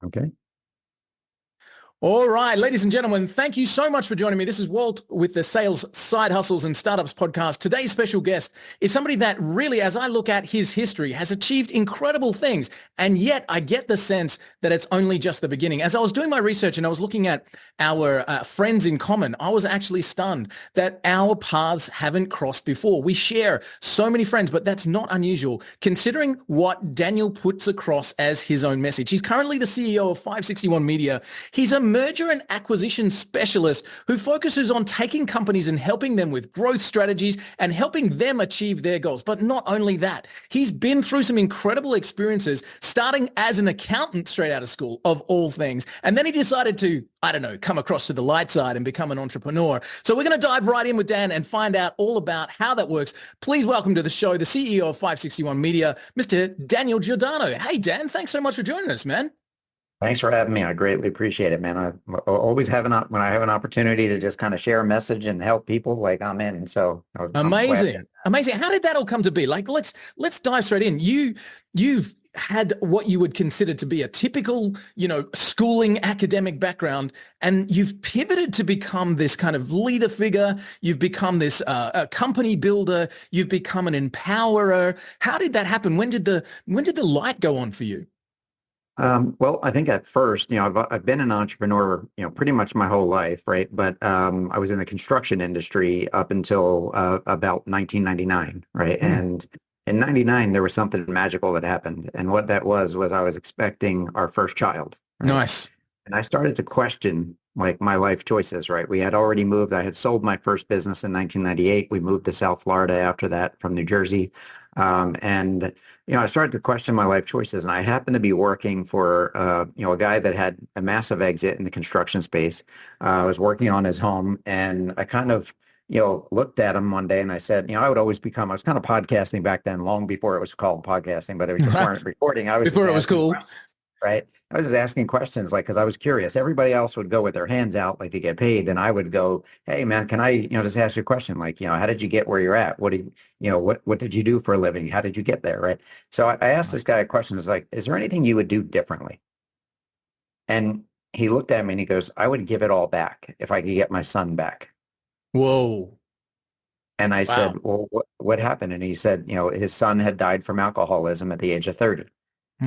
Okay. All right, ladies and gentlemen, thank you so much for joining me. This is Walt with the Sales Side Hustles and Startups podcast. Today's special guest is somebody that really, as I look at his history, has achieved incredible things. And yet I get the sense that it's only just the beginning. As I was doing my research and I was looking at our friends in common, I was actually stunned that our paths haven't crossed before. We share so many friends, but that's not unusual considering what Daniel puts across as his own message. He's currently the CEO of 561 Media. He's a merger and acquisition specialist who focuses on taking companies and helping them with growth strategies and helping them achieve their goals. But not only that, he's been through some incredible experiences, starting as an accountant straight out of school, of all things. And then he decided to, come across to the light side and become an entrepreneur. So we're going to dive right in with Dan and find out all about how that works. Please welcome to the show the CEO of 561 Media, Mr. Daniel Giordano. Hey, Dan, thanks so much for joining us, man. Thanks for having me. I greatly appreciate it, man. I always have when I have an opportunity to just kind of share a message and help people, like I'm in. So amazing. How did that all come to be? Like, let's dive straight in. You've had what you would consider to be a typical, schooling academic background, and you've pivoted to become this kind of leader figure. You've become this a company builder. You've become an empowerer. How did that happen? When did the light go on for you? Well, I think at first, I've been an entrepreneur, pretty much my whole life, right? But I was in the construction industry up until about 1999, right? And in 99, there was something magical that happened. And what that was I was expecting our first child. Right? Nice. And I started to question like my life choices, right? We had already moved. I had sold my first business in 1998. We moved to South Florida after that from New Jersey. I started to question my life choices, and I happened to be working for, a guy that had a massive exit in the construction space. I was working on his home, and I kind of, looked at him one day and I said, I was kind of podcasting back then, long before it was called podcasting, but we just weren't recording. I was before it was cool. Right. I was just asking questions, like, because I was curious. Everybody else would go with their hands out, like to get paid. And I would go, hey, man, can I, just ask you a question? Like, how did you get where you're at? What did you do for a living? How did you get there? Right. So I asked this guy a question. It's like, is there anything you would do differently? And he looked at me and he goes, I would give it all back if I could get my son back. Whoa. And I said, well, what happened? And he said, his son had died from alcoholism at the age of 30.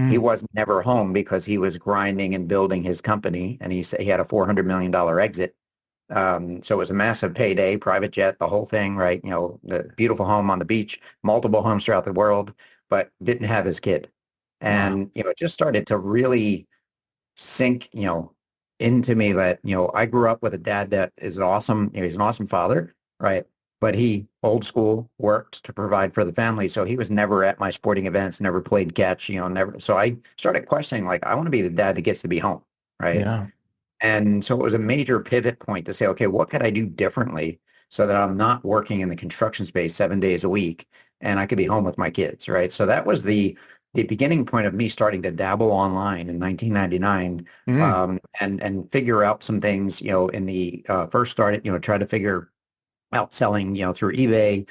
He was never home because he was grinding and building his company, and he said he had a $400 million exit. So it was a massive payday, private jet, the whole thing, right? The beautiful home on the beach, multiple homes throughout the world, but didn't have his kid. And, it just started to really sink, into me that, I grew up with a dad that is awesome. He's an awesome father, right? But he, old school, worked to provide for the family. So he was never at my sporting events, never played catch, never. So I started questioning, like, I want to be the dad that gets to be home, right? Yeah. And so it was a major pivot point to say, okay, what could I do differently so that I'm not working in the construction space 7 days a week and I could be home with my kids, right? So that was the beginning point of me starting to dabble online in 1999 and figure out some things, in the first started, try to figure out selling, through eBay,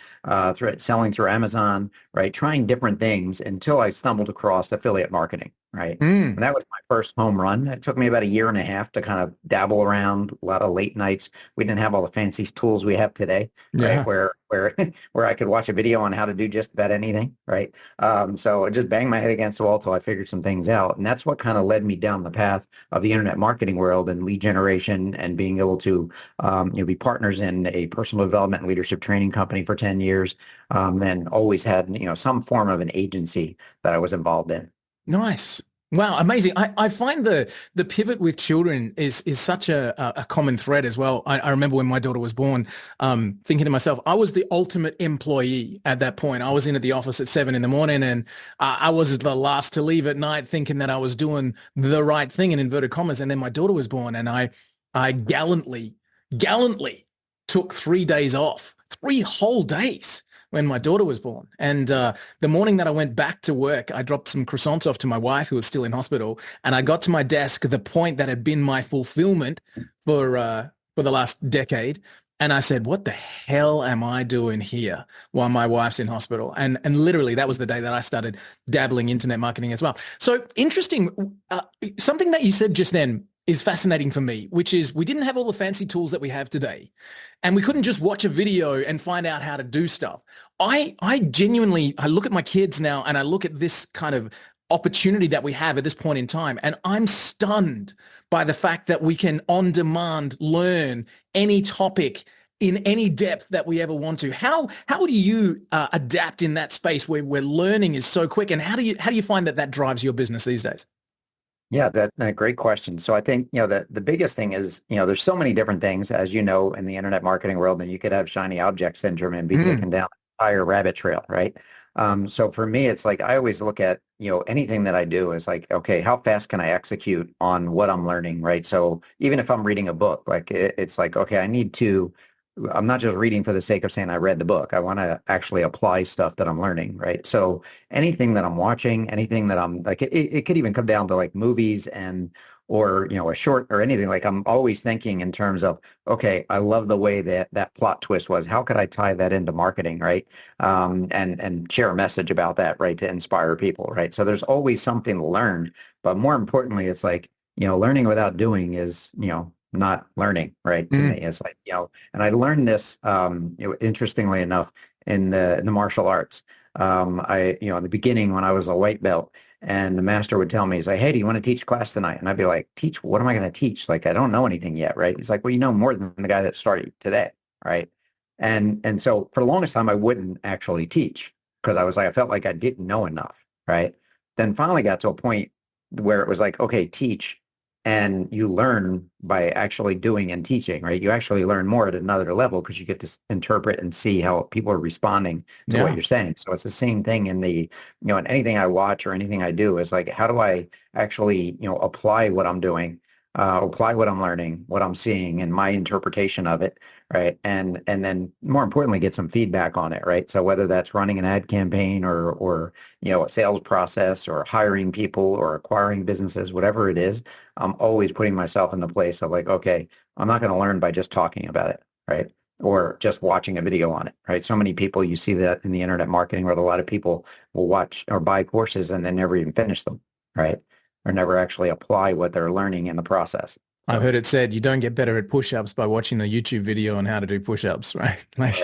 selling through Amazon, right? Trying different things until I stumbled across affiliate marketing, right? And that was my first home run. It took me about a year and a half to kind of dabble around, a lot of late nights. We didn't have all the fancy tools we have today, right? Where I could watch a video on how to do just about anything, right? So I just banged my head against the wall till I figured some things out. And that's what kind of led me down the path of the internet marketing world and lead generation and being able to, be partners in a personal development and leadership training company for 10 years. Then always had, some form of an agency that I was involved in. Nice. Wow, amazing. I find the pivot with children is such a common thread as well. I remember when my daughter was born, thinking to myself, I was the ultimate employee at that point. I was in at the office at 7 a.m. and I was the last to leave at night thinking that I was doing the right thing in inverted commas. And then my daughter was born and I gallantly took 3 days off, 3 whole days when my daughter was born. And the morning that I went back to work, I dropped some croissants off to my wife who was still in hospital. And I got to my desk, the point that had been my fulfillment for the last decade. And I said, what the hell am I doing here while my wife's in hospital? And literally that was the day that I started dabbling internet marketing as well. So interesting. Something that you said just then is fascinating for me, which is we didn't have all the fancy tools that we have today. And we couldn't just watch a video and find out how to do stuff. I genuinely, I look at my kids now and I look at this kind of opportunity that we have at this point in time. And I'm stunned by the fact that we can on demand learn any topic in any depth that we ever want to. How do you adapt in that space where learning is so quick? And how do you find that drives your business these days? Yeah, that great question. So I think, the biggest thing is, there's so many different things, as you know, in the internet marketing world, and you could have shiny object syndrome and be taken down an entire rabbit trail, right? So for me, it's like I always look at, anything that I do is like, okay, how fast can I execute on what I'm learning, right? So even if I'm reading a book, like it's like, okay, I'm not just reading for the sake of saying I read the book. I want to actually apply stuff that I'm learning, right? So anything that I'm watching, anything that I'm like, it could even come down to like movies or a short or anything. Like I'm always thinking in terms of, okay, I love the way that plot twist was. How could I tie that into marketing, right? And share a message about that, right, to inspire people, right? So there's always something to learn, but more importantly, it's like, learning without doing is, not learning, right? To me, it's like, and I learned this, interestingly enough, in the martial arts. In the beginning when I was a white belt, and the master would tell me, he's like, hey, do you want to teach class tonight? And I'd be like, teach? What am I going to teach? Like, I don't know anything yet, right? He's like, well, you know more than the guy that started today, right? And so for the longest time, I wouldn't actually teach because I felt like I didn't know enough, right? Then finally got to a point where it was like, okay, teach. And you learn by actually doing and teaching, right? You actually learn more at another level because you get to interpret and see how people are responding to what you're saying. So it's the same thing in in anything I watch or anything I do is like, how do I actually, apply what I'm doing, apply what I'm learning, what I'm seeing and my interpretation of it, right? And then more importantly, get some feedback on it, right? So whether that's running an ad campaign or a sales process or hiring people or acquiring businesses, whatever it is, I'm always putting myself in the place of like, okay, I'm not going to learn by just talking about it, right? Or just watching a video on it, right? So many people, you see that in the internet marketing where a lot of people will watch or buy courses and then never even finish them, right? Or never actually apply what they're learning in the process. I've heard it said you don't get better at push-ups by watching a YouTube video on how to do push-ups, right? Like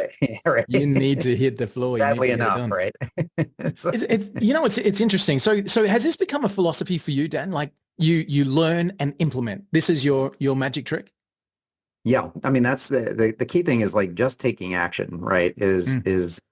right. You need to hit the floor. Sadly enough, right? It's interesting. So has this become a philosophy for you, Dan? Like you learn and implement. This is your magic trick? Yeah, I mean that's the key thing is like just taking action, right? Is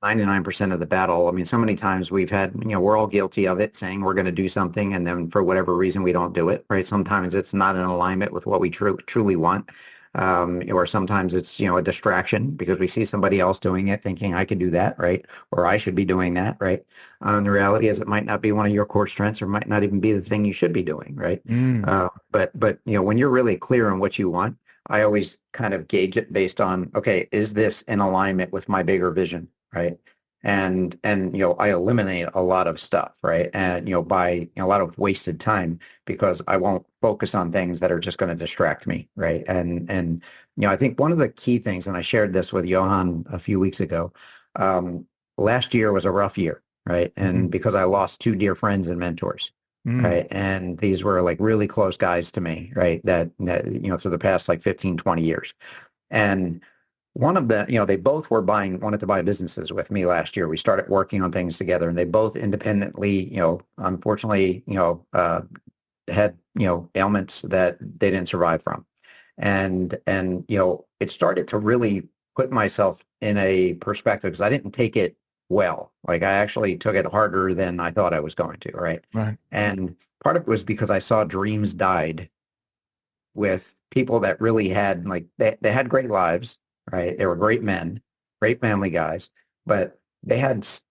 99% of the battle. I mean, so many times we've had, we're all guilty of it, saying we're going to do something, and then for whatever reason we don't do it, right? Sometimes it's not in alignment with what we truly want, or sometimes it's a distraction because we see somebody else doing it, thinking I could do that, right? Or I should be doing that, right? The reality is it might not be one of your core strengths, or might not even be the thing you should be doing, right? But when you're really clear on what you want, I always kind of gauge it based on, okay, is this in alignment with my bigger vision, right? And I eliminate a lot of stuff, right? And by a lot of wasted time because I won't focus on things that are just going to distract me, right? And I think one of the key things, and I shared this with Johan a few weeks ago, last year was a rough year, right? And because I lost two dear friends and mentors. Right. And these were like really close guys to me, right? That through the past like 15, 20 years. And one of the, they both wanted to buy businesses with me last year. We started working on things together and they both independently, unfortunately, had, ailments that they didn't survive from. And it started to really put myself in a perspective because I didn't take it well. Like I actually took it harder than I thought I was going to, right? Right. And part of it was because I saw dreams died with people that really had like they had great lives, right? They were great men, great family guys, but it's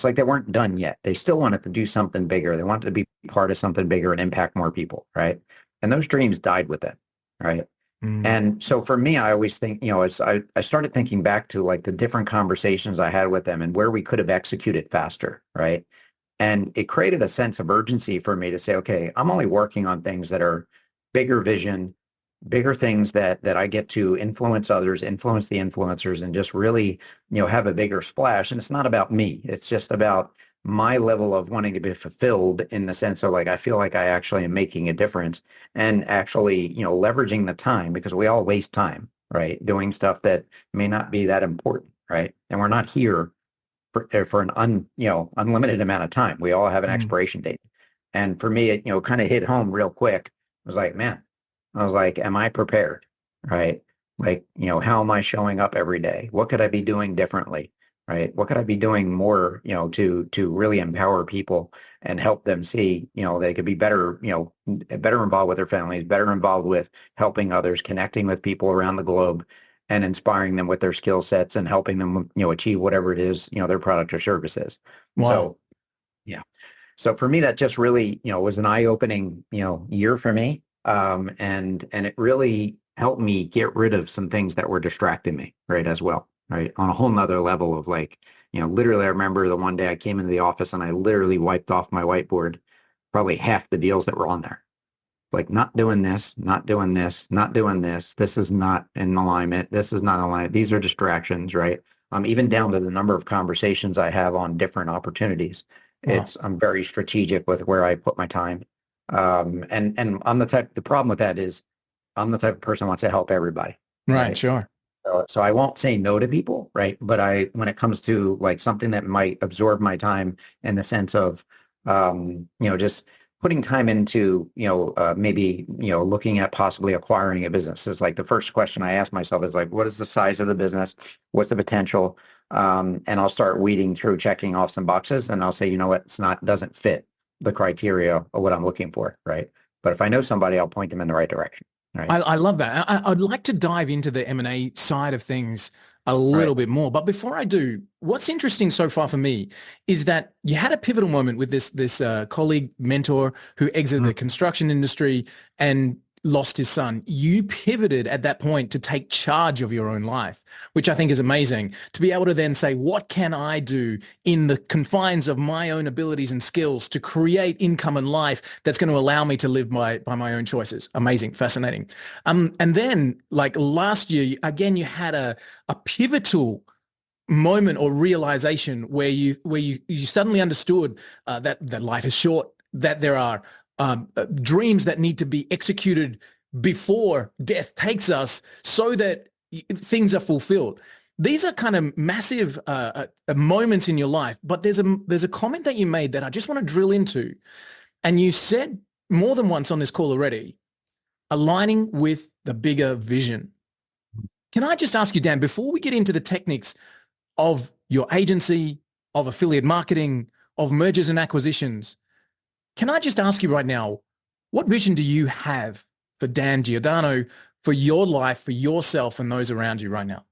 like they weren't done yet. They still wanted to do something bigger. They wanted to be part of something bigger and impact more people, right? And those dreams died with it, right? And so for me, I always think, as I started thinking back to like the different conversations I had with them and where we could have executed faster, right? And it created a sense of urgency for me to say, okay, I'm only working on things that are bigger vision, bigger things that I get to influence others, influence the influencers, and just really, have a bigger splash. And it's not about me. It's just about my level of wanting to be fulfilled in the sense of like, I feel like I actually am making a difference and actually, leveraging the time because we all waste time, right? Doing stuff that may not be that important, right? And we're not here for an unlimited amount of time. We all have an Mm. expiration date. And for me, it, kind of hit home real quick. I was like, man, I was like, am I prepared? Right? Like, how am I showing up every day? What could I be doing differently? Right? What could I be doing more, to really empower people and help them see, they could be better, better involved with their families, better involved with helping others, connecting with people around the globe and inspiring them with their skill sets and helping them, achieve whatever it is, their product or service is. Wow. So, yeah. So for me, that just really, was an eye-opening, year for me. And it really helped me get rid of some things that were distracting me, right, as well, right, on a whole nother level of like, literally, I remember the one day I came into the office and I literally wiped off my whiteboard, probably half the deals that were on there. Like not doing this, not doing this, not doing this. This is not in alignment. This is not alignment. These are distractions, right? Even down to the number of conversations I have on different opportunities. Wow. I'm very strategic with where I put my time. And the problem with that is I'm the type of person who wants to help everybody, Right. right? Sure. So I won't say no to people, right? But when it comes to like something that might absorb my time in the sense of, just putting time into, maybe, looking at possibly acquiring a business is like the first question I ask myself is like, what is the size of the business? What's the potential? And I'll start weeding through, checking off some boxes, and I'll say, you know what, doesn't fit the criteria of what I'm looking for, right? But if I know somebody, I'll point them in the right direction, right? I love that. I'd like to dive into the M&A side of things a Right. little bit more. But before I do, what's interesting so far for me is that you had a pivotal moment with this colleague, mentor who exited the Mhm. construction industry and lost his son. You pivoted at that point to take charge of your own life, which I think is amazing. To be able to then say, what can I do in the confines of my own abilities and skills to create income and life that's going to allow me to live by my own choices? Amazing, fascinating. And then like last year, again, you had a pivotal moment or realization where you suddenly understood that life is short, that there are dreams that need to be executed before death takes us so that things are fulfilled. These are kind of massive moments in your life, but there's a comment that you made that I just want to drill into. And you said more than once on this call already, aligning with the bigger vision. Can I just ask you, Dan, before we get into the techniques of your agency, of affiliate marketing, of mergers and acquisitions, can I just ask you right now, what vision do you have for Dan Giordano, for your life, for yourself and those around you right now?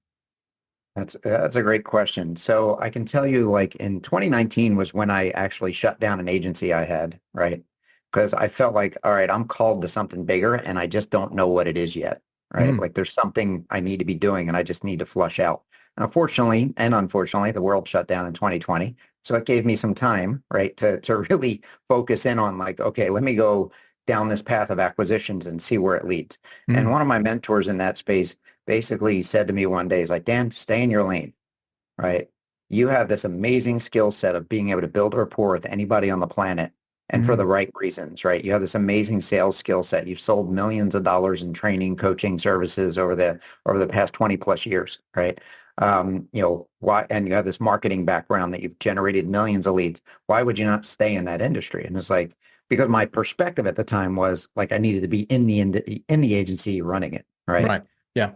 That's a great question. So I can tell you, like in 2019 was when I actually shut down an agency I had, right? Because I felt like, all right, I'm called to something bigger, and I just don't know what it is yet, right? Mm, Like there's something I need to be doing, and I just need to flush out. Unfortunately, and unfortunately, the world shut down in 2020, so it gave me some time, right, to really focus in on like, okay, let me go down this path of acquisitions and see where it leads. And mm, one of my mentors in that space basically said to me one day, he's like, Dan, stay in your lane, right? You have this amazing skill set of being able to build rapport with anybody on the planet and for the mm, right reasons, right? You have this amazing sales skill set. You've sold millions of dollars in training, coaching services over the past 20 plus years, right? Why, and you have this marketing background that you've generated millions of leads. Why would you not stay in that industry? And it's like, because my perspective at the time was like I needed to be in the agency running it, right? right. Yeah.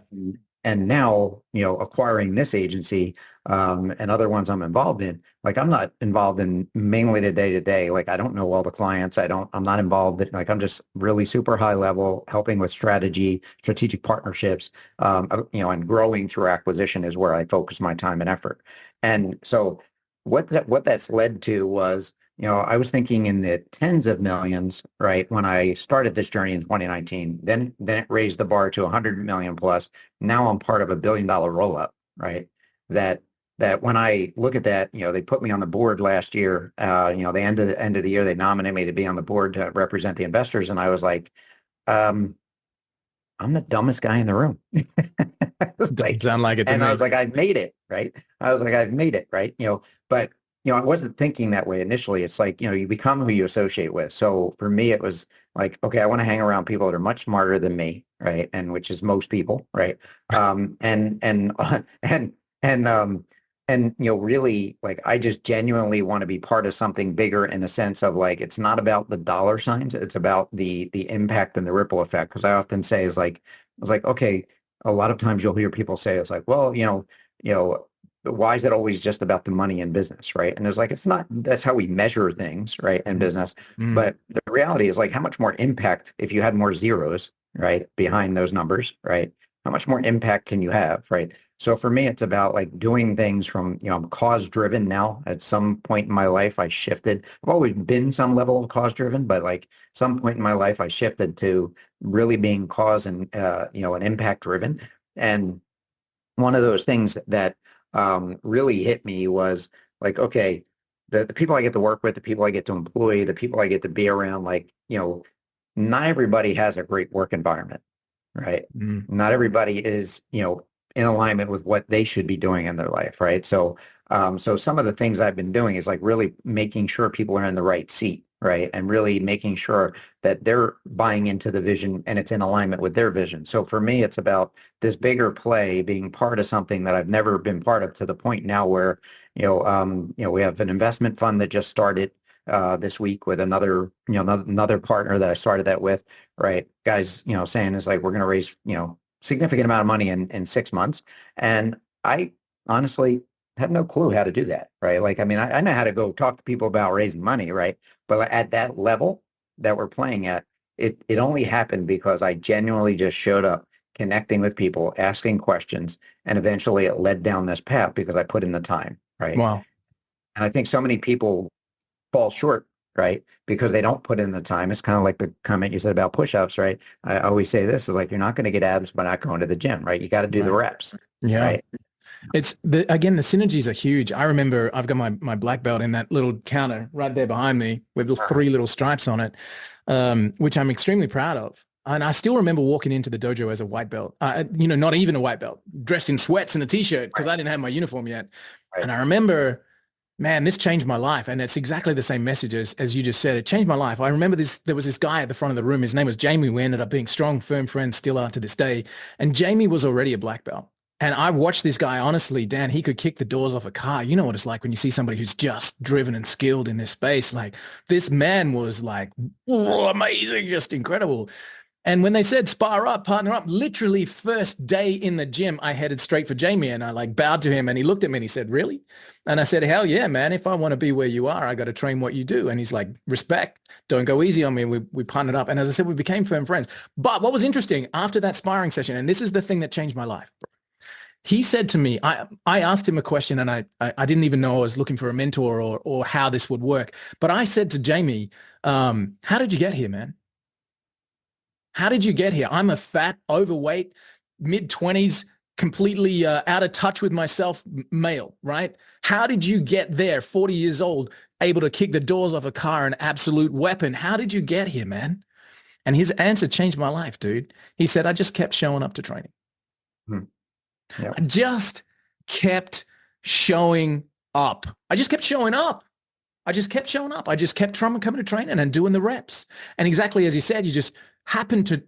And now, acquiring this agency and other ones I'm involved in, like I'm not involved in mainly the day to day. Like I don't know all the clients. I'm not involved in, like I'm just really super high level, helping with strategy, strategic partnerships, and growing through acquisition is where I focus my time and effort. And so what that's led to was, I was thinking in the tens of millions, right, when I started this journey in 2019. Then it raised the bar to 100 million plus. Now I'm part of $1 billion roll up, right? That that when I look at that, they put me on the board last year. The end of the year, they nominated me to be on the board to represent the investors, and I was like, um, I'm the dumbest guy in the room. I was Doesn't like, sound like it to and I me. was like, I've made it, right? I was like, I've made it, right? But I wasn't thinking that way initially. It's like, you become who you associate with. So for me, it was like, okay, I want to hang around people that are much smarter than me, right? And which is most people, right? And and really, like, I just genuinely want to be part of something bigger in a sense of like, it's not about the dollar signs, it's about the impact and the ripple effect. Because I often say is like, it's like, okay, a lot of times you'll hear people say it's like, well, you know, why is it always just about the money in business, right? And it's like, it's not, that's how we measure things, right, in business. Mm. But the reality is like, how much more impact if you had more zeros, right, behind those numbers, right? How much more impact can you have, right? So for me, it's about like doing things from, I'm cause driven now. At some point in my life, I shifted. I've always been some level of cause driven, but like some point in my life, I shifted to really being cause and, and impact driven. And one of those things that really hit me was like, okay, the people I get to work with, the people I get to employ, the people I get to be around, like, not everybody has a great work environment, right? Mm. Not everybody is, in alignment with what they should be doing in their life, right? So some of the things I've been doing is like really making sure people are in the right seat, right? And really making sure that they're buying into the vision and it's in alignment with their vision. So for me, it's about this bigger play, being part of something that I've never been part of, to the point now where, we have an investment fund that just started this week with another partner that I started that with, right? Guys, saying is like, we're going to raise, significant amount of money in 6 months. And I honestly have no clue how to do that, right? Like, I mean, I know how to go talk to people about raising money, right? But at that level that we're playing at, it only happened because I genuinely just showed up, connecting with people, asking questions, and eventually it led down this path because I put in the time, right? Wow. And I think so many people fall short, right? Because they don't put in the time. It's kind of like the comment you said about push-ups, right? I always say this is like, you're not going to get abs by not going to the gym, right? You got to do the Right. reps, Yeah. right? Again, the synergies are huge. I remember I've got my black belt in that little counter right there behind me with the three little stripes on it, which I'm extremely proud of. And I still remember walking into the dojo as a white belt, not even a white belt, dressed in sweats and a t-shirt because Right, I didn't have my uniform yet. right. And I remember, man, this changed my life. And it's exactly the same message as you just said. It changed my life. I remember there was this guy at the front of the room. His name was Jamie. We ended up being strong, firm friends, still are to this day. And Jamie was already a black belt. And I watched this guy, honestly, Dan, he could kick the doors off a car. You know what it's like when you see somebody who's just driven and skilled in this space. Like, this man was like, oh, amazing, just incredible. And when they said spar up, partner up, literally first day in the gym, I headed straight for Jamie and I like bowed to him and he looked at me and he said, really? And I said, hell yeah, man. If I want to be where you are, I got to train what you do. And he's like, respect, don't go easy on me. We partnered up. And as I said, we became firm friends. But what was interesting after that sparring session, and this is the thing that changed my life. He said to me, I asked him a question and I didn't even know I was looking for a mentor or how this would work. But I said to Jamie, how did you get here, man? How did you get here? I'm a fat, overweight, mid-20s, completely out of touch with myself male, right? How did you get there, 40 years old, able to kick the doors off a car, an absolute weapon? How did you get here, man? And his answer changed my life, dude. He said, I just kept showing up to training. Hmm. Yeah. I just kept showing up. I just kept showing up. I just kept showing up. I just kept coming to training and doing the reps. And exactly as you said, you just happen to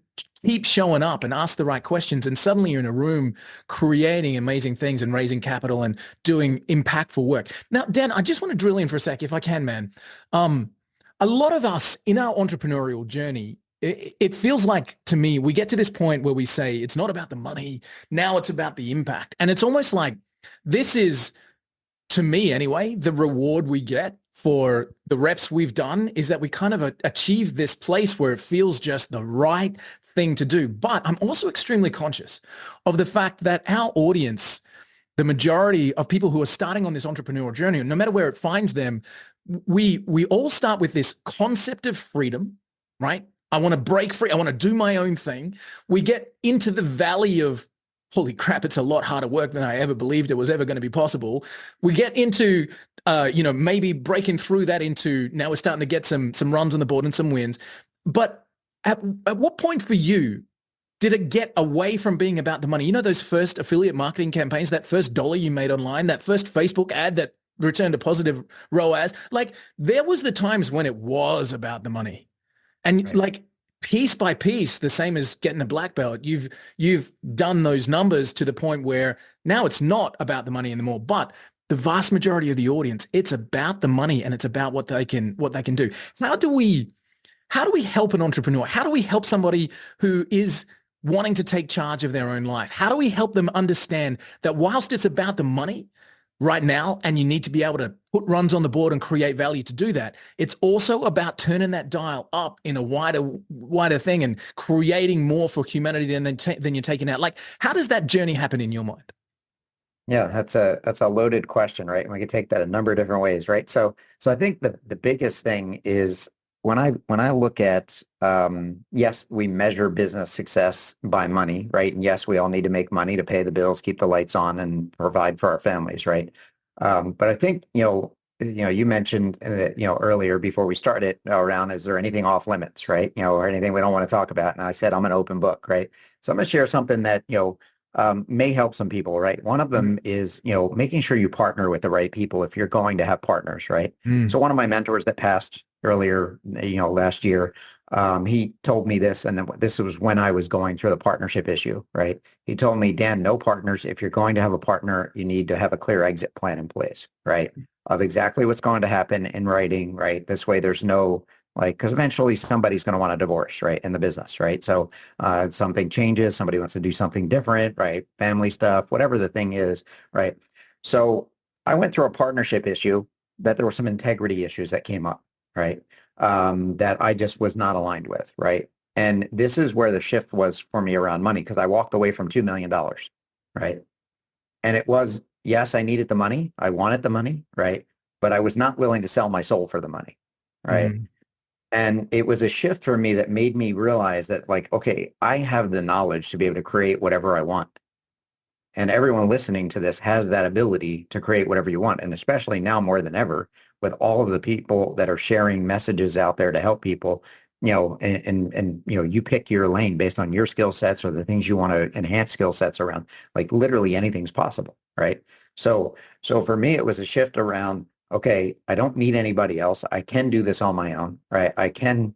keep showing up and ask the right questions. And suddenly you're in a room creating amazing things and raising capital and doing impactful work. Now, Dan, I just want to drill in for a sec, if I can, man. A lot of us in our entrepreneurial journey, it feels like to me, we get to this point where we say, it's not about the money. Now it's about the impact. And it's almost like this is, to me anyway, the reward we get for the reps we've done is that we kind of achieve this place where it feels just the right thing to do. But I'm also extremely conscious of the fact that our audience, the majority of people who are starting on this entrepreneurial journey, no matter where it finds them, we all start with this concept of freedom, right? I want to break free. I want to do my own thing. We get into the valley of, holy crap, it's a lot harder work than I ever believed it was ever going to be possible. We get into, maybe breaking through that into, now we're starting to get some runs on the board and some wins. But at what point for you did it get away from being about the money? You know, those first affiliate marketing campaigns, that first dollar you made online, that first Facebook ad that returned a positive ROAS, like there was the times when it was about the money. And Right. like piece by piece, the same as getting a black belt, you've done those numbers to the point where now it's not about the money anymore. But the vast majority of the audience, it's about the money and it's about what they can do. How do we help an entrepreneur? How do we help somebody who is wanting to take charge of their own life? How do we help them understand that whilst it's about the money right now, and you need to be able to put runs on the board and create value to do that, it's also about turning that dial up in a wider thing and creating more for humanity than you're taking out. Like, how does that journey happen in your mind? Yeah, that's a loaded question, right? And we can take that a number of different ways, right? So I think the biggest thing is when I look at yes, we measure business success by money, right? And yes, we all need to make money to pay the bills, keep the lights on, and provide for our families, right? But I think you mentioned earlier before we started around, is there anything off limits, right? Or anything we don't want to talk about? And I said I'm an open book, right? So I'm going to share something that may help some people, right? One of them is, making sure you partner with the right people if you're going to have partners, right? Mm. So one of my mentors that passed earlier, last year, he told me this, and then this was when I was going through the partnership issue, right? He told me, Dan, no partners. If you're going to have a partner, you need to have a clear exit plan in place, right? Of exactly what's going to happen in writing, right? This way, there's no because eventually somebody's going to want a divorce, right, in the business, right? So something changes, somebody wants to do something different, right? Family stuff, whatever the thing is, right? So I went through a partnership issue that there were some integrity issues that came up, right? That I just was not aligned with, right? And this is where the shift was for me around money, because I walked away from $2 million, right? And it was, yes, I needed the money. I wanted the money, right? But I was not willing to sell my soul for the money, right? Mm. And it was a shift for me that made me realize that, okay, I have the knowledge to be able to create whatever I want. And everyone listening to this has that ability to create whatever you want. And especially now more than ever, with all of the people that are sharing messages out there to help people, and you pick your lane based on your skill sets or the things you want to enhance skill sets around, like literally anything's possible, right? So for me, it was a shift around, okay, I don't need anybody else. I can do this on my own, right? I can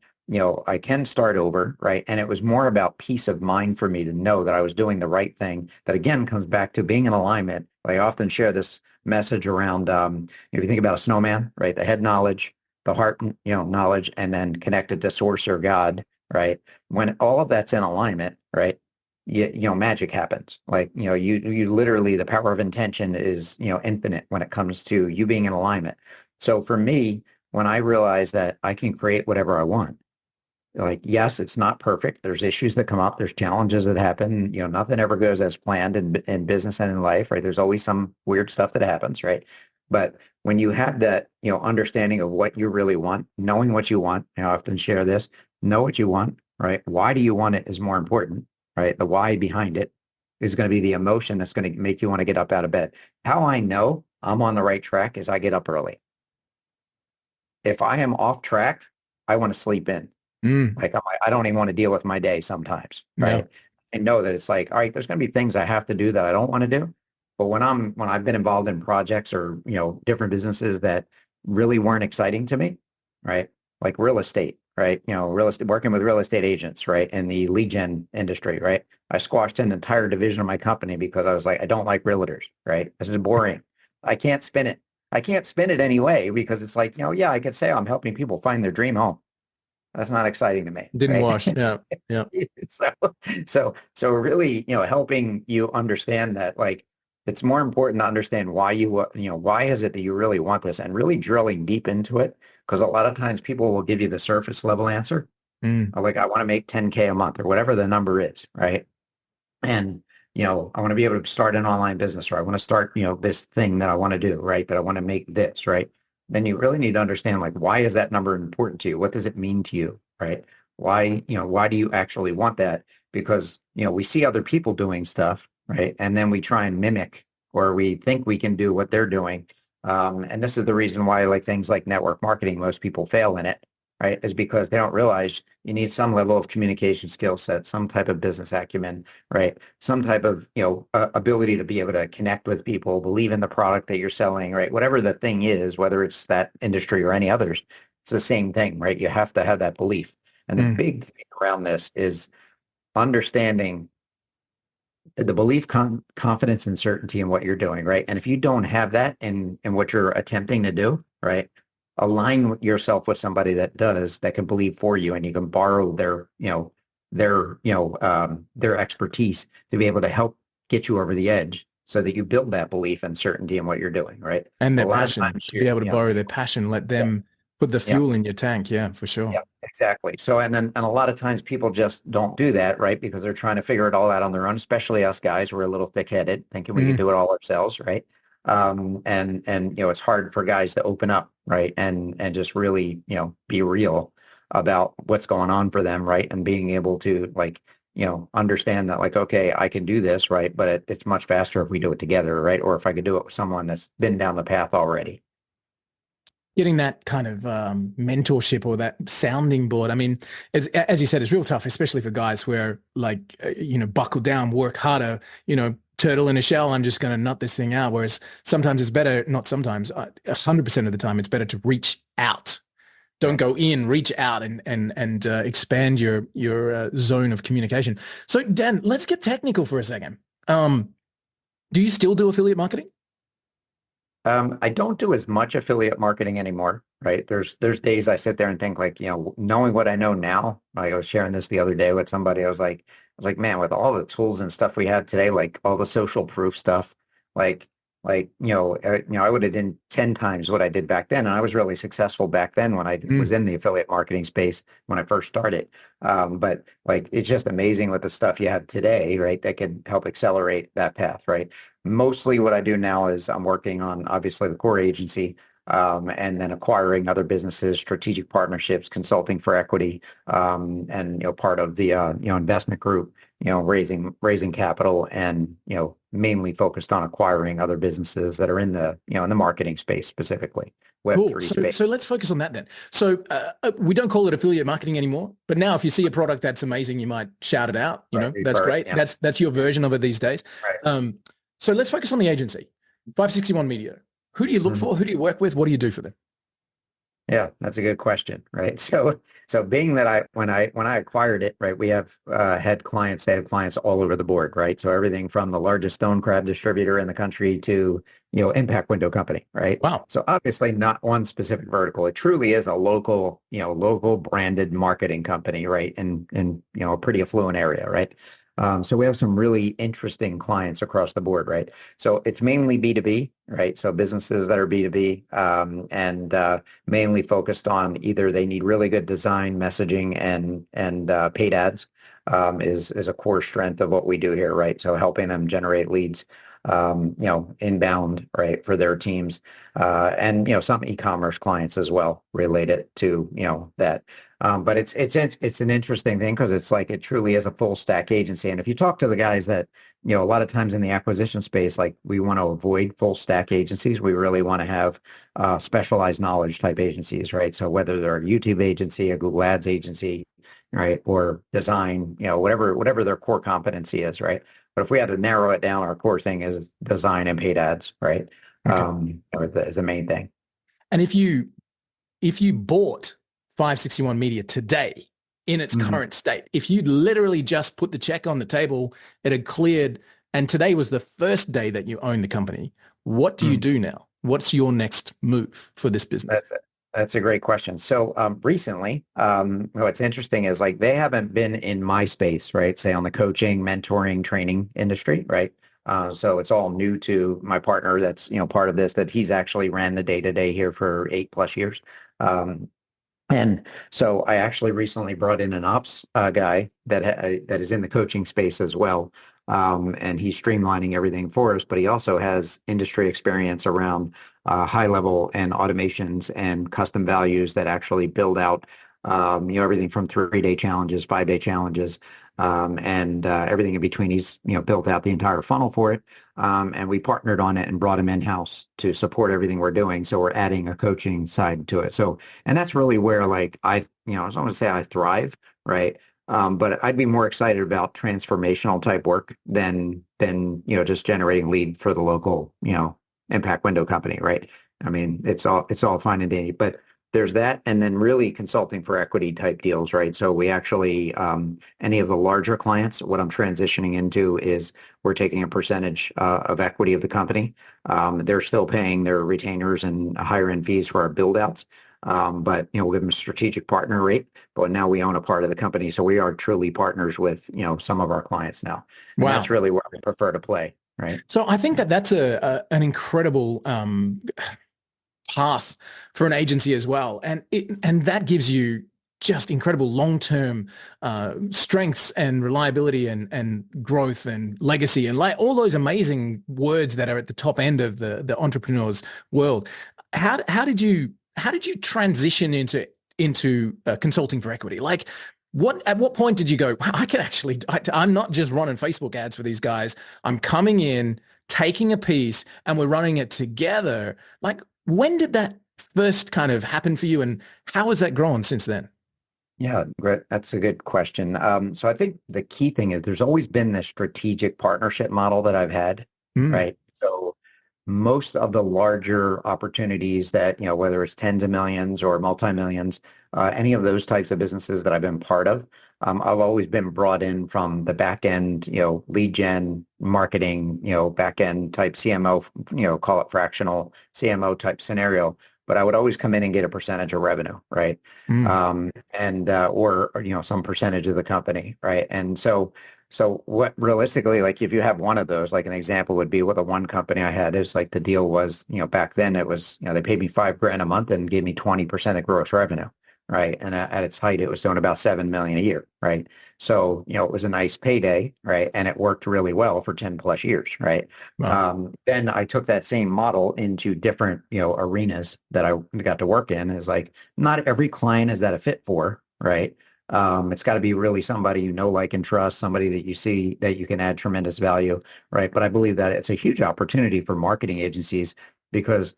start over, right? And it was more about peace of mind for me to know that I was doing the right thing. That again comes back to being in alignment. I often share this message around, if you think about a snowman, right? The head knowledge, the heart, knowledge, and then connected to source or God, right? When all of that's in alignment, right? Magic happens. You literally, the power of intention is, infinite when it comes to you being in alignment. So for me, when I realized that I can create whatever I want, yes, it's not perfect. There's issues that come up. There's challenges that happen. Nothing ever goes as planned in business and in life, right? There's always some weird stuff that happens, right? But when you have that, understanding of what you really want, knowing what you want, I often share this, know what you want, right? Why do you want it is more important, right? The why behind it is going to be the emotion that's going to make you want to get up out of bed. How I know I'm on the right track is I get up early. If I am off track, I want to sleep in. Mm. I don't even want to deal with my day sometimes, Yeah. right? And know that it's all right, there's going to be things I have to do that I don't want to do. But when I've been involved in projects or, different businesses that really weren't exciting to me, right? Like real estate, right? Real estate, working with real estate agents, right? In the lead gen industry, right? I squashed an entire division of my company because I was like, I don't like realtors, right? This is boring. I can't spin it. I can't spin it anyway because it's like, yeah, I could say I'm helping people find their dream home. That's not exciting to me, Didn't right? wash. Yeah. Yeah. So really, helping you understand that, it's more important to understand why why is it that you really want this, and really drilling deep into it, because a lot of times people will give you the surface level answer, Mm. like I want to make 10K a month or whatever the number is, right? And I want to be able to start an online business, or I want to start, this thing that I want to do, right? That I want to make this, right? Then you really need to understand, why is that number important to you? What does it mean to you, right? Why do you actually want that? Because, we see other people doing stuff, right? And then we try and mimic, or we think we can do what they're doing. And this is the reason why, things like network marketing, most people fail in it, right, is because they don't realize you need some level of communication skill set, some type of business acumen, right? Some type of, ability to be able to connect with people, believe in the product that you're selling, right? Whatever the thing is, whether it's that industry or any others, it's the same thing, right? You have to have that belief. And the Mm. big thing around this is understanding the belief, confidence, and certainty in what you're doing, right? And if you don't have that in what you're attempting to do, right, align yourself with somebody that does, that can believe for you, and you can borrow their expertise to be able to help get you over the edge, so that you build that belief and certainty in what you're doing, right? And A their lot of passion, times, to be able to borrow their passion, let yeah, them put the yeah. fuel in your tank. Yeah, for sure. Yeah, exactly. So, and a lot of times people just don't do that, right? Because they're trying to figure it all out on their own, especially us guys. We're a little thick-headed, thinking we can Mm. do it all ourselves, right? And it's hard for guys to open up, right? And just really, be real about what's going on for them, right? And being able to like, understand that like, okay, I can do this, right? But it's much faster if we do it together, right? Or if I could do it with someone that's been down the path already. Getting that kind of mentorship or that sounding board. I mean, as you said, it's real tough, especially for guys who are like, buckle down, work harder, turtle in a shell. I'm just going to nut this thing out. Whereas sometimes it's better, not sometimes, 100% of the time, it's better to reach out. Don't go in, reach out and expand your zone of communication. So Dan, let's get technical for a second. Do you still do affiliate marketing? I don't do as much affiliate marketing anymore, right? There's days I sit there and think like, knowing what I know now, like I was sharing this the other day with somebody, I was like, man, with all the tools and stuff we have today, like all the social proof stuff, like, I would have done 10 times what I did back then. And I was really successful back then when I was Mm. in the affiliate marketing space when I first started. But like, it's just amazing with the stuff you have today, right? That can help accelerate that path, right? Mostly what I do now is I'm working on obviously the core agency, and then acquiring other businesses, strategic partnerships, consulting for equity, and part of the investment group, raising capital, and mainly focused on acquiring other businesses that are in the in the marketing space, specifically Cool. Web3 So space. let's focus on that then. So we don't call it affiliate marketing anymore, but now if you see a product that's amazing, you might shout it out. Right, That's refer it. great. Yeah. That's your version of it these days. Right. So let's focus on the agency. 561 Media. Who do you look Mhm. for? Who do you work with? What do you do for them? Yeah, that's a good question, right? So being that when I acquired it, right, we have had clients, they have clients all over the board, right? So everything from the largest stone crab distributor in the country to, impact window company, right? Wow. So obviously not one specific vertical. It truly is a local branded marketing company, right? In a pretty affluent area, right? So we have some really interesting clients across the board, right? So it's mainly B2B, right? So businesses that are B2B, and mainly focused on either they need really good design, messaging, and paid ads, is a core strength of what we do here, right? So helping them generate leads, inbound, right, for their teams, and some e-commerce clients as well related to that. But it's an interesting thing because it's like it truly is a full stack agency. And if you talk to the guys that a lot of times in the acquisition space, like we want to avoid full stack agencies. We really want to have specialized knowledge type agencies, right? So whether they're a YouTube agency, a Google Ads agency, right, or design, whatever their core competency is, right? But if we had to narrow it down, our core thing is design and paid ads, right? Okay. Is the main thing. And if you bought 561 Media today in its Mhm. current state, if you'd literally just put the check on the table, it had cleared, and today was the first day that you own the company, what do you Mm. do now? What's your next move for this business? That's a great question. So recently, what's interesting is like they haven't been in my space, right? Say on the coaching, mentoring, training industry, right? So it's all new to my partner that's part of this, that he's actually ran the day-to-day here for 8+ years. And so I actually recently brought in an ops guy that is in the coaching space as well. And he's streamlining everything for us, but he also has industry experience around high level and automations and custom values that actually build out everything from 3-day challenges, 5-day challenges, and everything in between. He's, built out the entire funnel for it. And we partnered on it and brought him in-house to support everything we're doing. So we're adding a coaching side to it. So, and that's really where like I don't want to say I thrive, right? But I'd be more excited about transformational type work than just generating lead for the local, impact window company, right? I mean, it's all fine and dandy, but there's that, and then really consulting for equity type deals, right? So we actually, any of the larger clients, what I'm transitioning into is we're taking a percentage of equity of the company. They're still paying their retainers and higher end fees for our build outs. But we'll give them a strategic partner rate, but now we own a part of the company. So we are truly partners with, some of our clients now. And Wow. that's really where we prefer to play, right? So I think that that's an incredible path for an agency as well. And that gives you just incredible long-term strengths and reliability and growth and legacy and like all those amazing words that are at the top end of the entrepreneur's world. How did you transition into consulting for equity? Like at what point did you go, I can actually, I'm not just running Facebook ads for these guys. I'm coming in, taking a piece and we're running it together. Like, when did that first kind of happen for you, and how has that grown since then? Yeah, great. That's a good question. So I think the key thing is there's always been this strategic partnership model that I've had, right? So most of the larger opportunities that, whether it's tens of millions or multi-millions, any of those types of businesses that I've been part of, I've always been brought in from the back end, lead gen, marketing, back end type CMO, call it fractional CMO type scenario. But I would always come in and get a percentage of revenue, right? Or some percentage of the company, right? And so what realistically, like if you have one of those, like an example would be with the one company I had is like the deal was, back then it was, they paid me $5,000 a month and gave me 20% of gross revenue, right? And at its height, it was doing about 7 million a year, right? So, it was a nice payday, right? And it worked really well for 10 plus years, right? Wow. Then I took that same model into different, arenas that I got to work in. Is like, not every client is that a fit for, right? It's got to be really somebody like, and trust, somebody that you see that you can add tremendous value, right? But I believe that it's a huge opportunity for marketing agencies because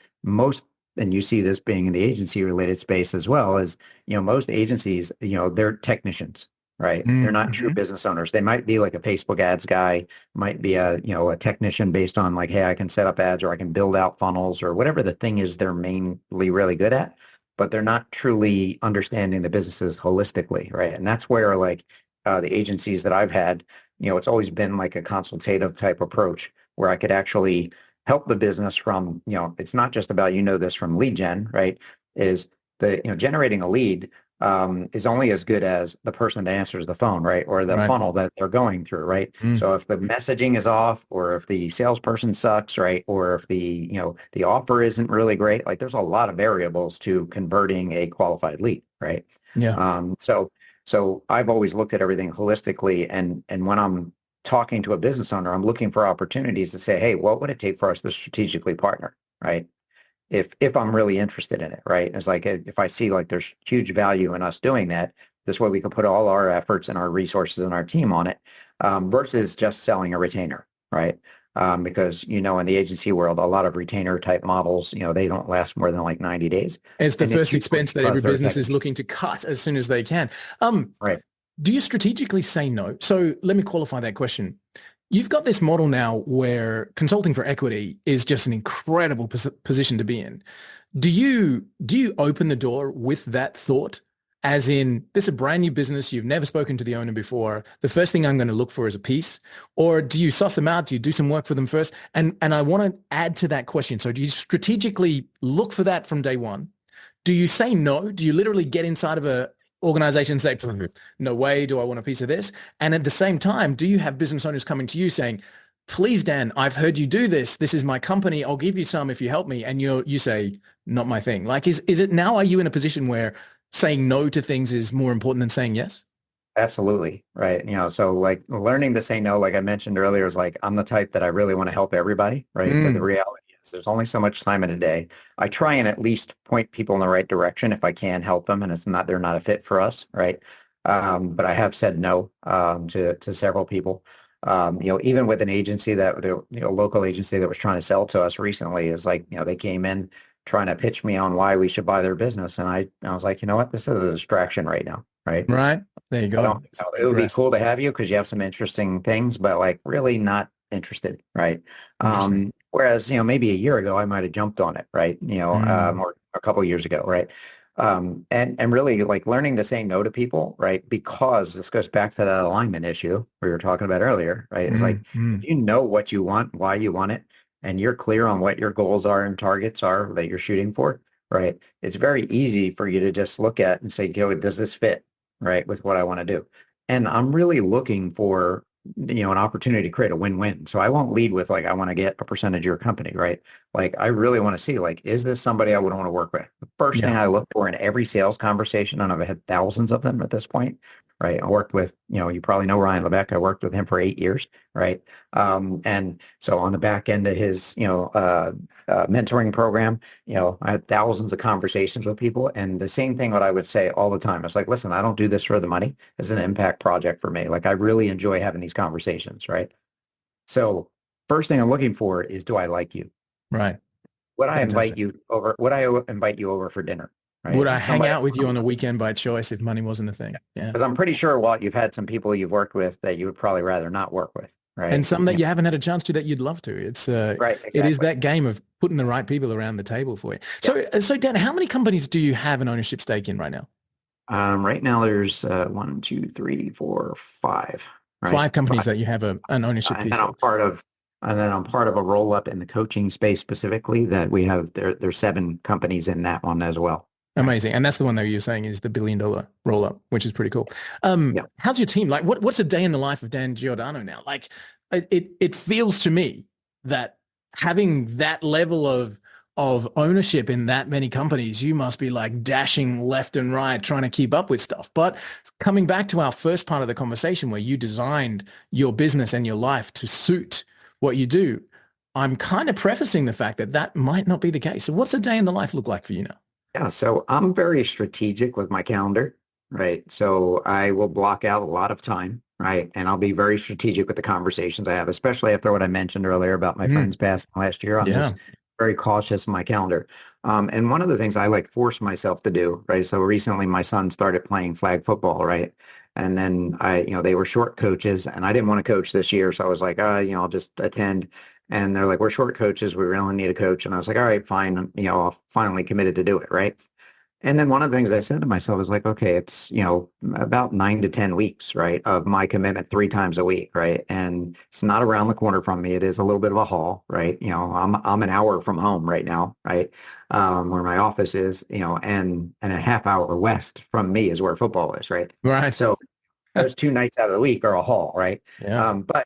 and you see this being in the agency related space as well, is, most agencies, they're technicians, right? They're not true business owners. They might be like a Facebook ads guy, might be a technician based on like, hey, I can set up ads or I can build out funnels or whatever the thing is they're mainly really good at, but they're not truly understanding the businesses holistically, right? And that's where like the agencies that I've had, it's always been like a consultative type approach where I could actually help the business from, it's not just about, this from lead gen, right? Is generating a lead is only as good as the person that answers the phone, right? Or the funnel that they're going through, right? So if the messaging is off, or if the salesperson sucks, right? Or if the offer isn't really great, like there's a lot of variables to converting a qualified lead, right? Yeah. So I've always looked at everything holistically, and when I'm talking to a business owner, I'm looking for opportunities to say, hey, what would it take for us to strategically partner, right? If I'm really interested in it, right? It's like if I see like there's huge value in us doing that, this way we can put all our efforts and our resources and our team on it, versus just selling a retainer, right? Because, in the agency world, a lot of retainer type models, they don't last more than like 90 days. It's the first expense that every business is technical. looking to cut as soon as they can. Right. Do you strategically say no? So let me qualify that question. You've got this model now where consulting for equity is just an incredible position to be in. Do you open the door with that thought? As in, this is a brand new business, you've never spoken to the owner before. The first thing I'm going to look for is a piece. Or do you suss them out? Do you do some work for them first? And I want to add to that question. So do you strategically look for that from day one? Do you say no? Do you literally get inside of a organization and say, no way do I want a piece of this? And at the same time, do you have business owners coming to you saying, please, Dan, I've heard you do this. This is my company. I'll give you some if you help me. And you say, not my thing. Like, is it now, are you in a position where saying no to things is more important than saying yes? Absolutely. Right. So like learning to say no, like I mentioned earlier, is like, I'm the type that I really want to help everybody. Right. But the reality There's only so much time in a day. I try and at least point people in the right direction if I can help them, and it's not they're not a fit for us, right? But I have said no to several people. Even with an agency local agency that was trying to sell to us recently, is like, they came in trying to pitch me on why we should buy their business, and I was like, you know what, this is a distraction right now, right? Right. There you I go. don't, it would be cool to have you because you have some interesting things, but like really not interested, right? Interesting. Whereas, maybe a year ago I might have jumped on it, right? Mm. Or a couple of years ago, right? And really like learning to say no to people, right? Because this goes back to that alignment issue we were talking about earlier, right? It's like Mm. Mm. if you know what you want, why you want it, and you're clear on what your goals are and targets are that you're shooting for, right? It's very easy for you to just look at and say, does this fit, right, with what I want to do? And I'm really looking for, an opportunity to create a win-win. So I won't lead with like, I want to get a percentage of your company, right? Like, I really want to see, like, is this somebody I would want to work with? The first thing Yeah. I look for in every sales conversation, and I've had thousands of them at this point, right? I worked with, you probably know Ryan Lebeck. I worked with him for 8 years, right? And so on the back end of his, mentoring program, I had thousands of conversations with people. And the same thing what I would say all the time is like, listen, I don't do this for the money. It's an impact project for me. Like, I really enjoy having these conversations, right? So first thing I'm looking for is, do I like you? Right. Would I invite Fantastic. you over? Would I invite you over for dinner? Right? Would Is I this hang somebody? out with you on the weekend by choice if money wasn't a thing? Yeah. Because I'm pretty sure, Walt, you've had some people you've worked with that you would probably rather not work with, And right? some that you haven't had a chance to that you'd love to. Right, It is exactly. that game of putting the right people around the table for you. Yeah. So Dan, how many companies do you have an ownership stake in right now? Right now there's one, two, three, four, five, right? Five companies Five. that you have an ownership And piece then of. I'm part of a roll up in the coaching space specifically that we have there's 7 companies in that one as well. Right. Amazing. And that's the one that you're saying is the $1 billion roll up, which is pretty cool. Yeah. How's your team? Like what's a day in the life of Dan Giordano now? Like it feels to me that having that level of ownership in that many companies, you must be like dashing left and right trying to keep up with stuff. But coming back to our first part of the conversation where you designed your business and your life to suit what you do, I'm kind of prefacing the fact that that might not be the case. So what's a day in the life look like for you now? Yeah, so I'm very strategic with my calendar, right? So I will block out a lot of time, right? And I'll be very strategic with the conversations I have, especially after what I mentioned earlier about my Mm, friends passing last year. I'm yeah. just very cautious of my calendar. And one of the things I like force myself to do, right? So recently my son started playing flag football, right? And then they were short coaches and I didn't want to coach this year. So I was like, I'll just attend. And they're like, we're short coaches. We really need a coach. And I was like, all right, fine. I'll finally committed to do it. Right. And then one of the things I said to myself is like, okay, it's, about 9 to 10 weeks, right, of my commitment 3 times a week. Right. And it's not around the corner from me. It is a little bit of a haul. Right. I'm an hour from home right now. Right. Where my office is, and a half hour west from me is where football is. Right. Right. So those 2 nights out of the week are a haul. Right. Yeah. But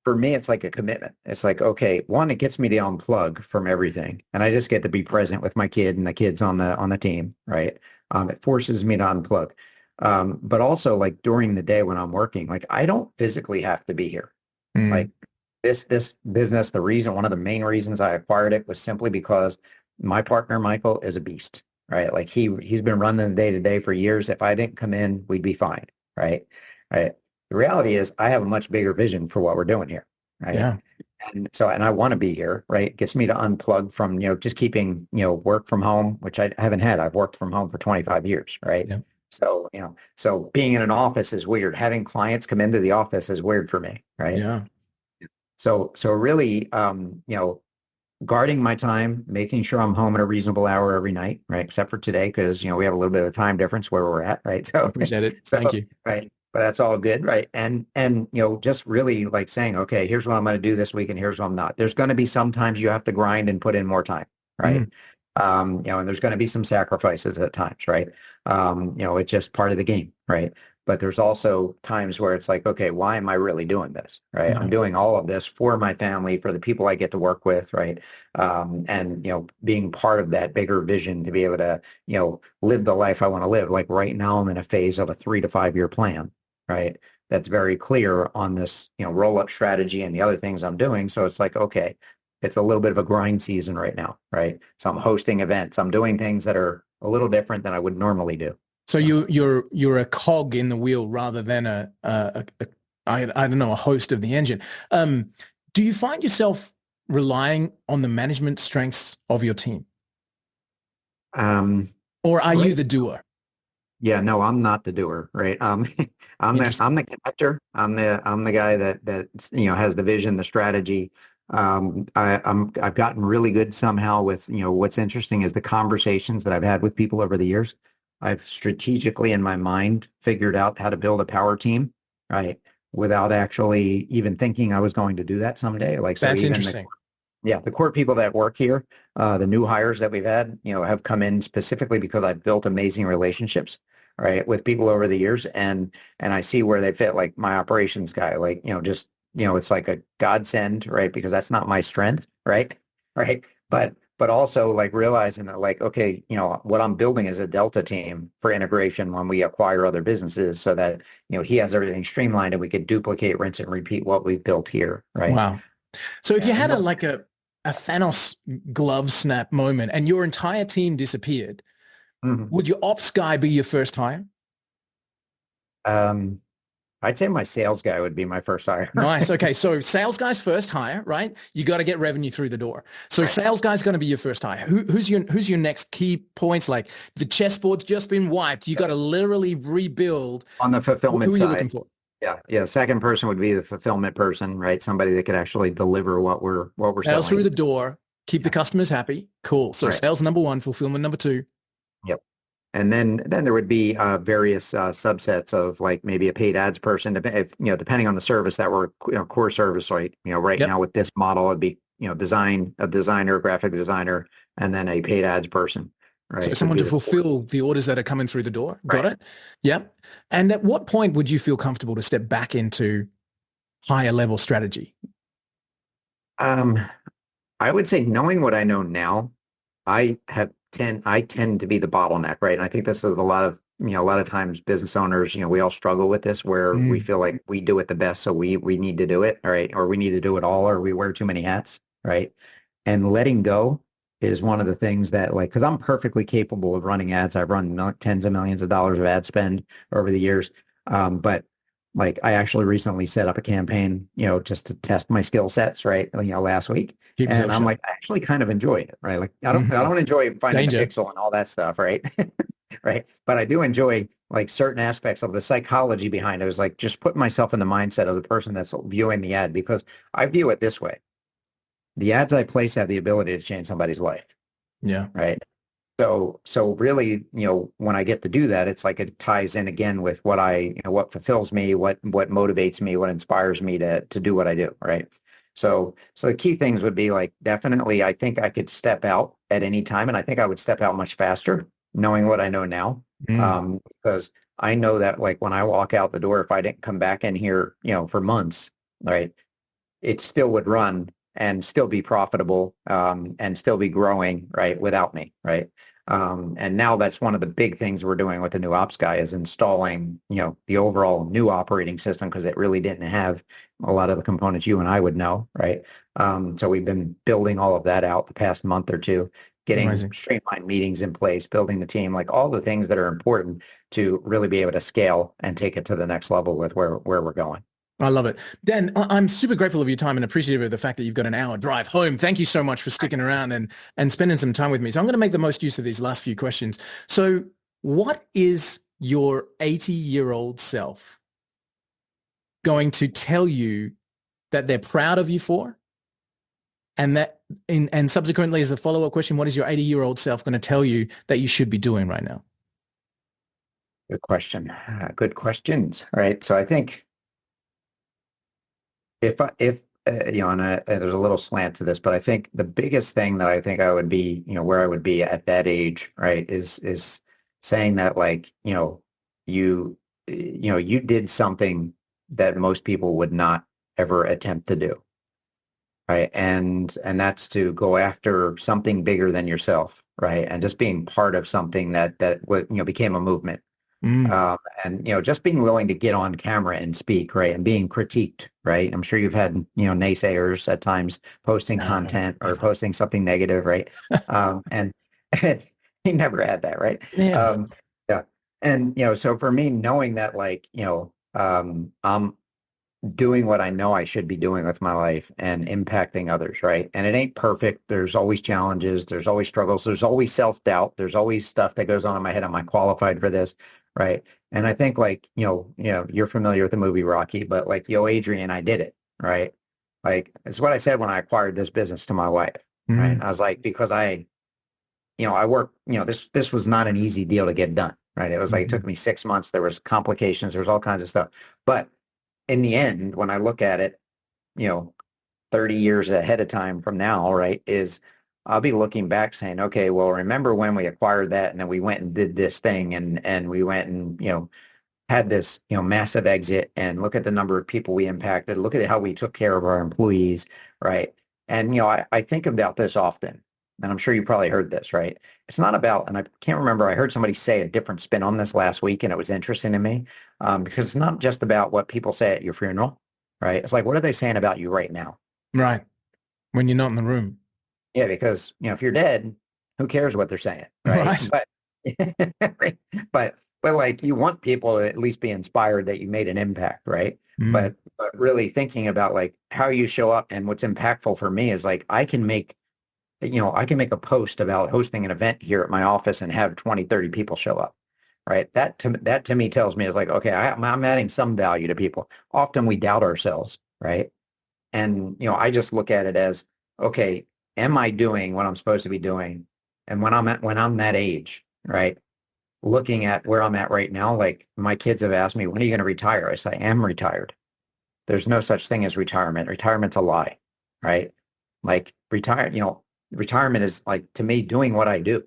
for me, it's like a commitment. It's like, okay, one, it gets me to unplug from everything, and I just get to be present with my kid and the kids on the team, right? It forces me to unplug. But also, like during the day when I'm working, like I don't physically have to be here. Mm, Like this business, one of the main reasons I acquired it was simply because my partner Michael is a beast, right? Like he's been running the day to day for years. If I didn't come in, we'd be fine, right? Right. The reality is I have a much bigger vision for what we're doing here, right? yeah. And I want to be here, right? It gets me to unplug from, just keeping, work from home, which I haven't had. I've worked from home for 25 years, right? Yeah. So being in an office is weird. Having clients come into the office is weird for me, right? Yeah. So really, guarding my time, making sure I'm home at a reasonable hour every night, right? Except for today, because, we have a little bit of time difference where we're at, right? So, Appreciate it. so, Thank you. right. But that's all good, right? And just really like saying, okay, here's what I'm going to do this week and here's what I'm not. There's going to be sometimes you have to grind and put in more time, right? Mm, And there's going to be some sacrifices at times, right? It's just part of the game, right? But there's also times where it's like, okay, why am I really doing this, right? I'm yeah. doing all of this for my family, for the people I get to work with, right? And being part of that bigger vision to be able to, live the life I want to live. Like right now, I'm in a phase of a 3 to 5 year plan, right? That's very clear on this, roll up strategy and the other things I'm doing. So it's like, okay, it's a little bit of a grind season right now, right? So I'm hosting events. I'm doing things that are a little different than I would normally do. So you're a cog in the wheel rather than I don't know, a host of the engine. Do you find yourself relying on the management strengths of your team, Um, or are you right. the doer? Yeah, no, I'm not the doer, right? Interesting. I'm the connector. I'm the guy that has the vision, the strategy. I've gotten really good somehow with, what's interesting is the conversations that I've had with people over the years. I've strategically in my mind figured out how to build a power team, right? Without actually even thinking I was going to do that someday. Like, so That's even interesting. the core people that work here, the new hires that we've had, have come in specifically because I've built amazing relationships, right, with people over the years, and I see where they fit. Like my operations guy, like just it's like a godsend, right, because that's not my strength, right, right, but also like realizing that like okay, what I'm building is a Delta team for integration when we acquire other businesses, so that he has everything streamlined and we could duplicate, rinse, and repeat what we've built here, right? Wow. So if you Yeah, had a Thanos glove snap moment and your entire team disappeared, mhm. would your ops guy be your first hire? Um, I'd say my sales guy would be my first hire. Nice. Okay. So sales guy's first hire, right? You got to get revenue through the door. So Right. sales guy's going to be your first hire. Who's your next key points? Like the chessboard's just been wiped. You got to literally rebuild. On the Who fulfillment are you side, looking for? yeah, yeah. Second person would be the fulfillment person, right? Somebody that could actually deliver what we're Sales through selling. the door, keep the Yeah, customers happy. Cool. So right. sales number one, fulfillment number two. Yep. And then there would be various subsets of like maybe a paid ads person, depending on the service that we're, core service, right? Right Yep. now with this model, it'd be, a designer, graphic designer, and then a paid ads person, So right? Would someone be to the fourth. fulfill the orders that are coming through the door. Got Right. it. Yep. And at what point would you feel comfortable to step back into higher level strategy? Um, I would say knowing what I know now, I tend to be the bottleneck, right? And I think this is a lot of times business owners, we all struggle with this where we Mm, feel like we do it the best, so we need to do it, all right? Or we need to do it all, or we wear too many hats, right? And letting go is one of the things that like, because I'm perfectly capable of running ads. I've run tens of millions of dollars of ad spend over the years. But like I actually recently set up a campaign, just to test my skill sets, right? Last week. keep And yourself I'm sharp. like, I actually kind of enjoy it, right? Like I Hmm. don't enjoy finding the Danger. pixel and all that stuff, right? Right. But I do enjoy like certain aspects of the psychology behind it. Is like just put myself in the mindset of the person that's viewing the ad because I view it this way. The ads I place have the ability to change somebody's life, Yeah. right? So really, when I get to do that, it's like it ties in again with what fulfills me, what motivates me, what inspires me to do what I do, right? So the key things would be like definitely, I think I could step out at any time, and I think I would step out much faster, knowing what I know now, Mm, because I know that like when I walk out the door, if I didn't come back in here, for months, right, it still would run and still be profitable, and still be growing, right, without me, right? And now that's one of the big things we're doing with the new ops guy is installing, the overall new operating system because it really didn't have a lot of the components you and I would know, right? So we've been building all of that out the past month or two, getting amazing. streamlined meetings in place, building the team, like all the things that are important to really be able to scale and take it to the next level with where we're going. I love it. Dan, I'm super grateful of your time and appreciative of the fact that you've got an hour drive home. Thank you so much for sticking around and spending some time with me. So I'm going to make the most use of these last few questions. So what is your 80-year-old self going to tell you that they're proud of you for? And and subsequently as a follow-up question, what is your 80-year-old self going to tell you that you should be doing right now? Good question. Good questions. All right. So I think if and there's a little slant to this, but I think the biggest thing that I think I would be, where I would be at that age, right, is saying that like, you you did something that most people would not ever attempt to do, right? And that's to go after something bigger than yourself, right? And just being part of something that became a movement, Mm. And, just being willing to get on camera and speak, right? And being critiqued, right? I'm sure you've had, naysayers at times posting No, content or never. posting something negative, right? And, and you never had that, right? Never. Yeah. And, so for me, knowing that like, I'm doing what I know I should be doing with my life and impacting others, right? And it ain't perfect. There's always challenges. There's always struggles. There's always self-doubt. There's always stuff that goes on in my head. Am I qualified for this? Right. And I think like, you're familiar with the movie Rocky, but like, Adrian, I did it. Right. Like, it's what I said when I acquired this business to my wife. Right. Mm. I was like, because I work, this was not an easy deal to get done. Right. It was like, it took Mhm. me 6 months. There was complications. There was all kinds of stuff. But in the end, when I look at it, you know, 30 years ahead of time from now, right, is I'll be looking back saying, okay, well, remember when we acquired that and then we went and did this thing and we went and, had this, massive exit and look at the number of people we impacted, look at how we took care of our employees, right? And, I think about this often, and I'm sure you probably heard this, right? It's not about, and I can't remember, I heard somebody say a different spin on this last week, and it was interesting to me because it's not just about what people say at your funeral, right? It's like, what are they saying about you right now? Right. When you're not in the room. Yeah, because, if you're dead, who cares what they're saying, right? Right. Right? But like you want people to at least be inspired that you made an impact, right? Mm. But really thinking about like how you show up and what's impactful for me is like I can make a post about hosting an event here at my office and have 20, 30 people show up, right? That to me tells me is like, okay, I'm adding some value to people. Often we doubt ourselves, right? And, I just look at it as, okay, am I doing what I'm supposed to be doing? And when I'm that age, right? Looking at where I'm at right now, like my kids have asked me, when are you going to retire? I say, I am retired. There's no such thing as retirement. Retirement's a lie, right? Like retirement is like to me doing what I do.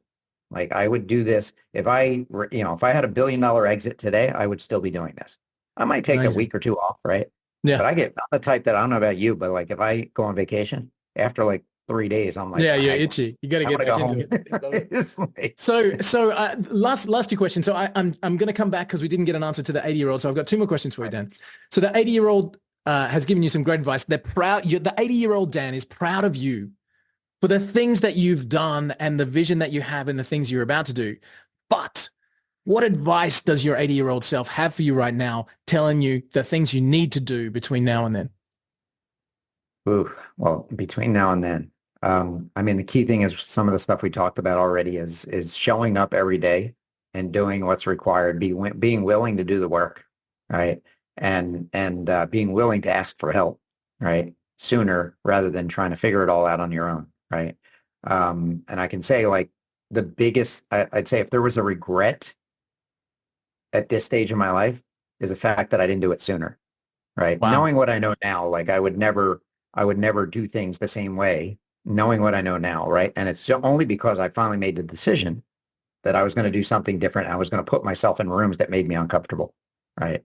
Like I would do this if I had $1 billion exit today, I would still be doing this. I might take a Amazing. week or two off, right? But Yeah. I'm the type that I don't know about you, but like if I go on vacation after like 3 days, I'm like, Yeah, you're itchy. You got to I want get to go back into home. it. Love it. It's like, So last two questions. So I'm going to come back because we didn't get an answer to the 80-year-old. So I've got two more questions for you, Dan. So the 80-year-old has given you some great advice. They're proud. The 80-year-old Dan is proud of you for the things that you've done and the vision that you have and the things you're about to do. But what advice does your 80-year-old self have for you right now, telling you the things you need to do between now and then? ooh, well, between now and then, I mean, the key thing is some of the stuff we talked about already is showing up every day and doing what's required, being willing to do the work, right? And being willing to ask for help, right? Sooner rather than trying to figure it all out on your own, right? And I can say like the biggest, I'd say if there was a regret at this stage of my life is the fact that I didn't do it sooner, right? Wow. Knowing what I know now, like I would never do things the same way, knowing what I know now, right? And it's only because I finally made the decision that I was going to do something different. I was going to put myself in rooms that made me uncomfortable, right?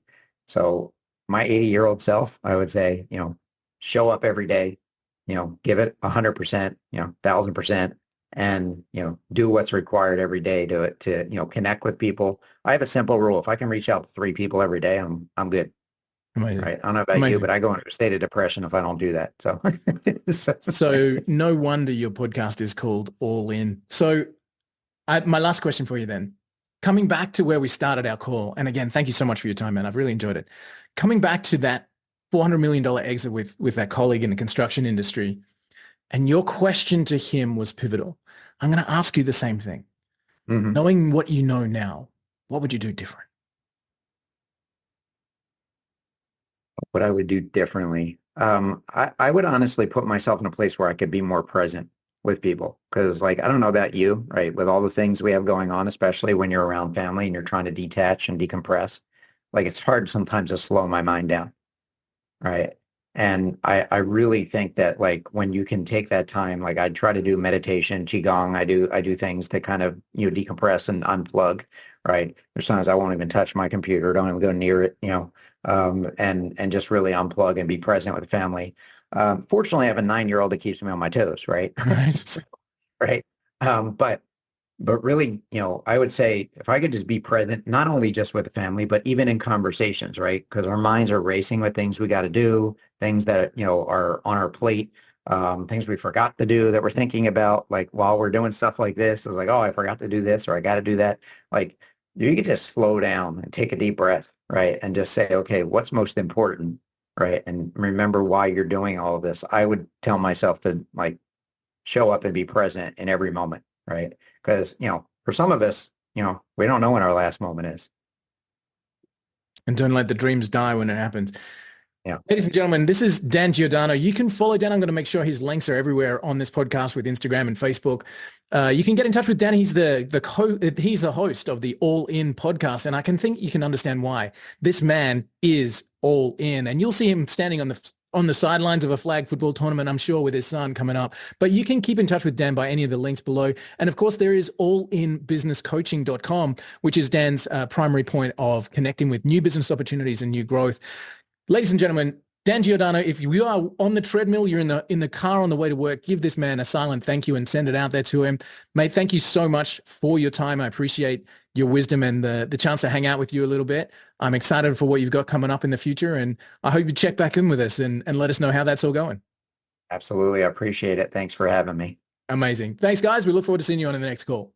So my 80-year-old self, I would say, show up every day, give it 100%, 1,000%, and, do what's required every day to connect with people. I have a simple rule. If I can reach out to 3 people every day, I'm good. Amazing. Right. I don't know about you, Amazing. but I go into a state of depression if I don't do that. So, so So no wonder your podcast is called All In. So my last question for you then, coming back to where we started our call, and again, thank you so much for your time, man. I've really enjoyed it. Coming back to that $400 million exit with that colleague in the construction industry, and your question to him was pivotal. I'm going to ask you the same thing. mhm. Knowing what you know now, what would you do different? What I would do differently. I would honestly put myself in a place where I could be more present with people. Because like, I don't know about you, right? With all the things we have going on, especially when you're around family and you're trying to detach and decompress, like it's hard sometimes to slow my mind down. Right. And I really think that like when you can take that time, like I try to do meditation, qigong, I do things to kind of, decompress and unplug, right? There's times I won't even touch my computer, don't even go near it, and just really unplug and be present with the family. Fortunately, I have a 9-year-old that keeps me on my toes, right? Right. So, right. But but really, I would say if I could just be present, not only just with the family, but even in conversations, right? Because our minds are racing with things we got to do, things that, are on our plate, things we forgot to do that we're thinking about, like while we're doing stuff like this, it's like, oh, I forgot to do this or I got to do that. Like you could just slow down and take a deep breath, right? And just say, okay, what's most important, right? And remember why you're doing all of this. I would tell myself to like show up and be present in every moment, right? Because, for some of us, we don't know when our last moment is. And don't let the dreams die when it happens. Yeah. Ladies and gentlemen, this is Dan Giordano. You can follow Dan. I'm going to make sure his links are everywhere on this podcast with Instagram and Facebook. You can get in touch with Dan. He's he's the host of the All In podcast, and I think you can understand why. This man is all in, and you'll see him standing on the sidelines of a flag football tournament, I'm sure, with his son coming up. But you can keep in touch with Dan by any of the links below. And of course, there is allinbusinesscoaching.com, which is Dan's primary point of connecting with new business opportunities and new growth. Ladies and gentlemen, Dan Giordano, if you are on the treadmill, you're in the car on the way to work, give this man a silent thank you and send it out there to him. Mate, thank you so much for your time. I appreciate your wisdom and the chance to hang out with you a little bit. I'm excited for what you've got coming up in the future, and I hope you check back in with us and let us know how that's all going. Absolutely. I appreciate it. Thanks for having me. Amazing. Thanks, guys. We look forward to seeing you on the next call.